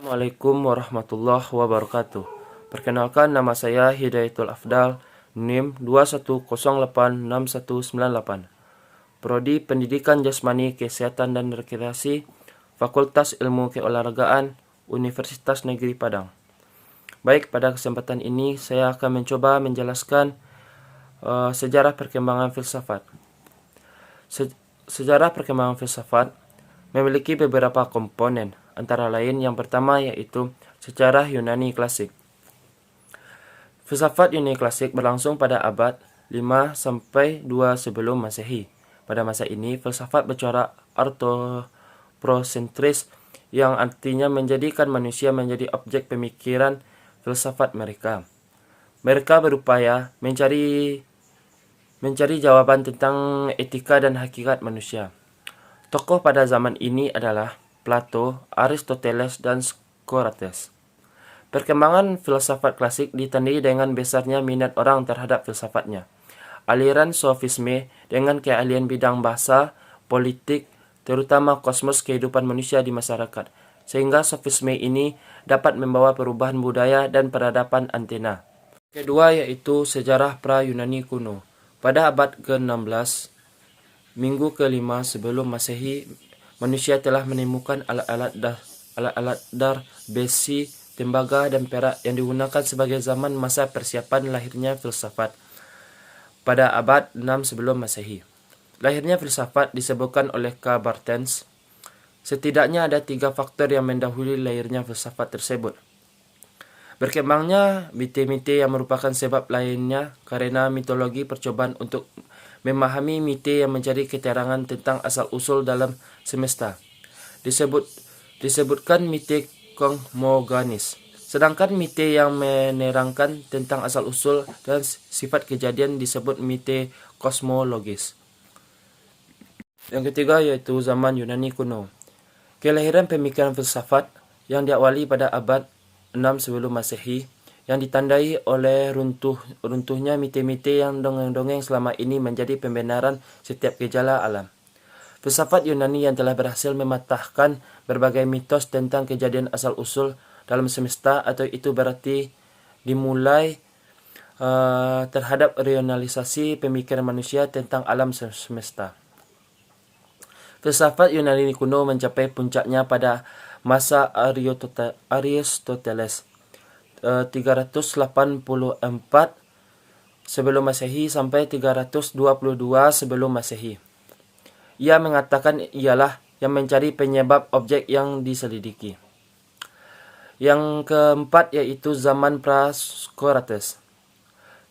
Assalamualaikum warahmatullahi wabarakatuh. Perkenalkan, nama saya Hidayatul Afdal, NIM 21086198. Prodi Pendidikan Jasmani, Kesehatan dan Rekreasi, Fakultas Ilmu Keolahragaan, Universitas Negeri Padang. Baik, pada kesempatan ini saya akan mencoba menjelaskan sejarah perkembangan filsafat. Sejarah perkembangan filsafat memiliki beberapa komponen, antara lain yang pertama yaitu sejarah Yunani klasik. Filsafat Yunani klasik berlangsung pada abad 5 sampai 2 sebelum Masehi. Pada masa ini, filsafat bercorak artoprosentris yang artinya menjadikan manusia menjadi objek pemikiran filsafat mereka. Mereka berupaya mencari jawaban tentang etika dan hakikat manusia. Tokoh pada zaman ini adalah Plato, Aristoteles, dan Socrates. Perkembangan filsafat klasik ditandai dengan besarnya minat orang terhadap filsafatnya. Aliran sofisme dengan keahlian bidang bahasa, politik, terutama kosmos kehidupan manusia di masyarakat, sehingga sofisme ini dapat membawa perubahan budaya dan peradaban antena. Kedua yaitu sejarah pra-Yunani kuno. Pada abad ke-16, minggu ke-5 sebelum Masehi, manusia telah menemukan alat-alat dar, besi, tembaga, dan perak yang digunakan sebagai zaman masa persiapan lahirnya filsafat. Pada abad 6 sebelum Masehi, lahirnya filsafat disebutkan oleh K. Barthes. Setidaknya ada 3 faktor yang mendahului lahirnya filsafat tersebut. Berkembangnya mite-mite yang merupakan sebab lainnya karena mitologi percobaan untuk memahami mite yang mencari keterangan tentang asal-usul dalam semesta. Disebutkan mite kosmogonis. Sedangkan mite yang menerangkan tentang asal-usul dan sifat kejadian disebut mite kosmologis. Yang ketiga yaitu zaman Yunani kuno. Kelahiran pemikiran filsafat yang diawali pada abad 6 sebelum Masehi, yang ditandai oleh runtuhnya mite-mite yang dongeng-dongeng selama ini menjadi pembenaran setiap gejala alam. Filsafat Yunani yang telah berhasil mematahkan berbagai mitos tentang kejadian asal-usul dalam semesta, atau itu berarti dimulai terhadap rasionalisasi pemikiran manusia tentang alam semesta. Filsafat Yunani kuno mencapai puncaknya pada masa Aristoteles 384 sebelum Masehi sampai 322 sebelum Masehi. Ia mengatakan ialah yang mencari penyebab objek yang diselidiki. Yang keempat yaitu zaman pra-Socrates.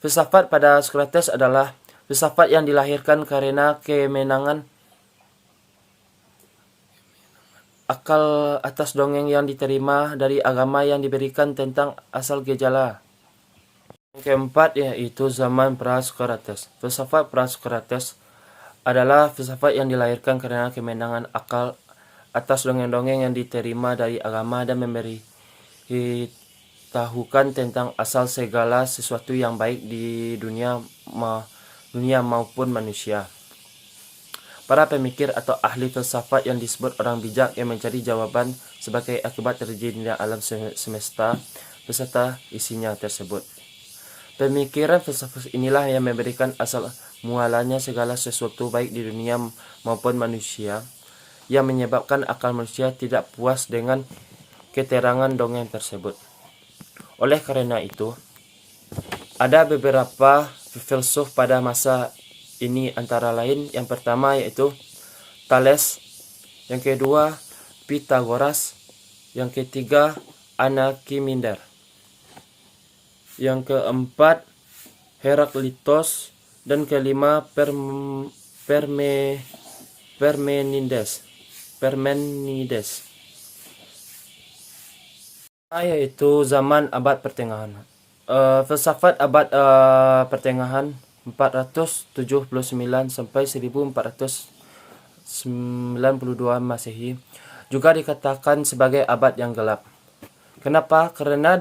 Filsafat pada Socrates adalah filsafat yang dilahirkan karena kemenangan akal atas dongeng yang diterima dari agama yang diberikan tentang asal gejala. Yang keempat yaitu zaman pra-Socrates. Filsafat pra-Socrates adalah filsafat yang dilahirkan karena kemenangan akal atas dongeng-dongeng yang diterima dari agama dan memberitahukan tentang asal segala sesuatu yang baik di dunia maupun manusia. Para pemikir atau ahli filsafat yang disebut orang bijak yang mencari jawaban sebagai akibat terjadinya alam semesta beserta isinya tersebut. Pemikiran filsafat inilah yang memberikan asal mualanya segala sesuatu baik di dunia maupun manusia, yang menyebabkan akal manusia tidak puas dengan keterangan dongeng tersebut. Oleh karena itu, ada beberapa filsuf pada masa ini, antara lain yang pertama yaitu Thales, yang kedua Pythagoras, yang ketiga Anaximander, yang keempat Heraklitos, dan kelima Parmenides. Yaitu zaman abad pertengahan. Filsafat abad pertengahan 479 sampai 1492 Masehi juga dikatakan sebagai abad yang gelap. Kenapa? Karena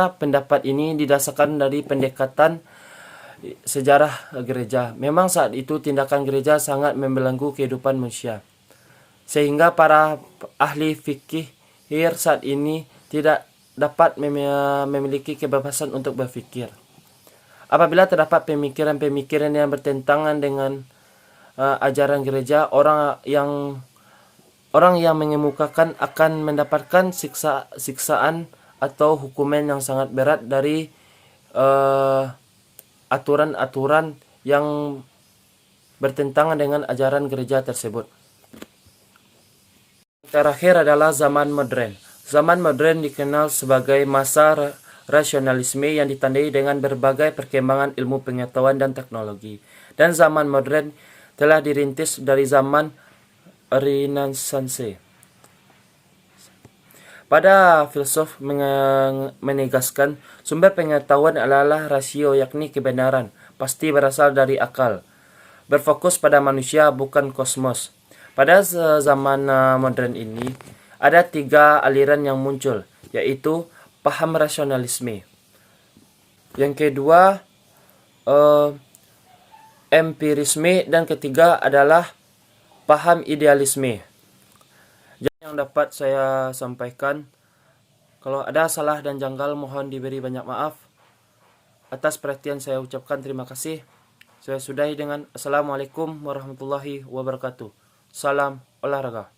pendapat ini didasarkan dari pendekatan sejarah gereja. Memang saat itu tindakan gereja sangat membelenggu kehidupan manusia, sehingga para ahli fikih saat ini tidak dapat memiliki kebebasan untuk berpikir. Apabila terdapat pemikiran-pemikiran yang bertentangan dengan ajaran gereja, orang yang mengemukakan akan mendapatkan siksaan atau hukuman yang sangat berat dari aturan-aturan yang bertentangan dengan ajaran gereja tersebut. Terakhir adalah zaman modern. Zaman modern dikenal sebagai masa rasionalisme yang ditandai dengan berbagai perkembangan ilmu pengetahuan dan teknologi. Dan zaman modern telah dirintis dari zaman Renaissance. Pada filsuf menegaskan sumber pengetahuan adalah rasio, yakni kebenaran, pasti berasal dari akal. Berfokus pada manusia, bukan kosmos. Pada zaman modern ini, ada 3 aliran yang muncul, yaitu paham rasionalisme. Yang kedua, empirisme, dan ketiga adalah paham idealisme. Jadi yang dapat saya sampaikan, kalau ada salah dan janggal mohon diberi banyak maaf. Atas perhatian saya ucapkan terima kasih. Saya sudahi dengan Assalamualaikum warahmatullahi wabarakatuh. Salam olahraga.